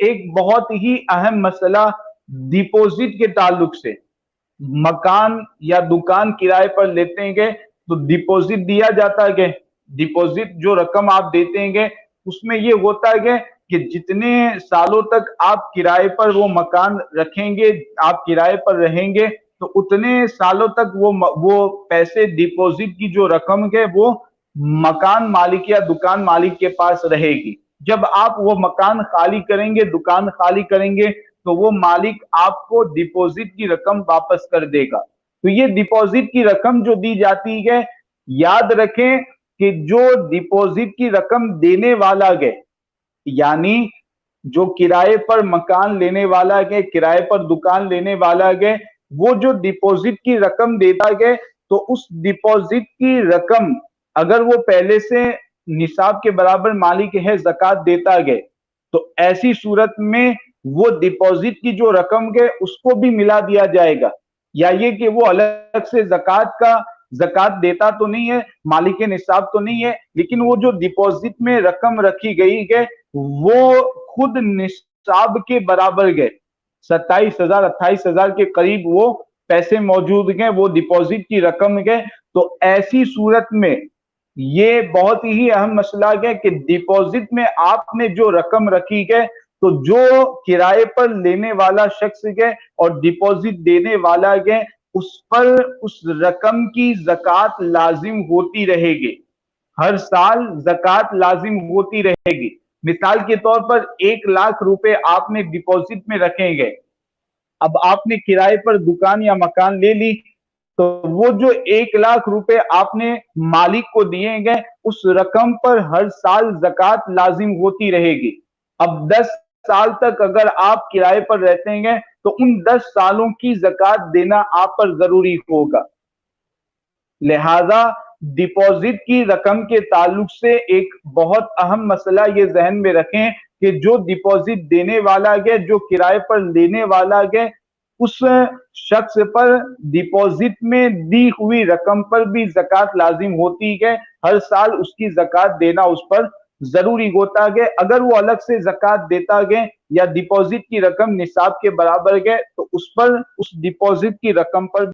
एक बहुत ही अहम मसला डिपॉजिट के ताल्लुक से, मकान या दुकान किराए पर लेते हैं तो डिपॉजिट दिया जाता है। डिपॉजिट जो रकम आप देते हैं उसमें ये होता है कि जितने सालों तक आप किराए पर वो मकान रखेंगे, आप किराए पर रहेंगे, तो उतने सालों तक वो पैसे डिपॉजिट की जो रकम है वो मकान मालिक या दुकान मालिक के पास रहेगी। जब आप वो मकान खाली करेंगे, दुकान खाली करेंगे, तो वो मालिक आपको डिपॉजिट की रकम वापस कर देगा। तो ये डिपॉजिट की रकम जो दी जाती है, याद रखें कि जो डिपॉजिट की रकम देने वाला है, यानी जो किराए पर मकान लेने वाला है, किराए पर दुकान लेने वाला है, वो जो डिपॉजिट की रकम देता है, तो उस डिपॉजिट की रकम अगर वो पहले से निसाब के बराबर मालिक है, ज़कात देता है, तो ऐसी सूरत में वो डिपॉजिट की जो रकम है उसको भी मिला दिया जाएगा। या ये कि वो अलग से ज़कात देता तो नहीं है, मालिक निसाब तो नहीं है, लेकिन वो जो डिपॉजिट में रकम रखी गई है वो खुद निसाब के बराबर गए, 27,000 28,000 के करीब वो पैसे मौजूद हैं, वो डिपॉजिट की रकम है। तो ऐसी सूरत में ये बहुत ही अहम मसला है कि डिपॉजिट में आपने जो रकम रखी है, तो जो किराए पर लेने वाला शख्स है और डिपॉजिट देने वाला है, उस पर उस रकम की ज़कात लाजिम होती रहेगी। हर साल ज़कात लाजिम होती रहेगी। मिसाल के तौर पर 1,00,000 रुपए आपने डिपॉजिट में रखेंगे, अब आपने किराए पर दुकान या मकान ले ली, तो वो जो 1,00,000 रुपए आपने मालिक को दिए गए, उस रकम पर हर साल ज़कात लाजिम होती रहेगी। अब 10 साल तक अगर आप किराए पर रहते हैं, तो उन 10 सालों की ज़कात देना आप पर ज़रूरी होगा। लिहाजा डिपॉजिट की रकम के ताल्लुक से एक बहुत अहम मसला ये ज़हन में रखें कि जो डिपॉजिट देने वाला है, जो किराए पर लेने वाला है, उस शख्स पर डिपॉजिट में दी हुई रकम पर भी ज़कात लाजिम होती है। हर साल उसकी ज़कात देना उस पर ज़रूरी होता है। अगर वो अलग से ज़कात देता है या डिपॉजिट की रकम निसाब के बराबर है, तो उस पर, उस डिपॉजिट की रकम पर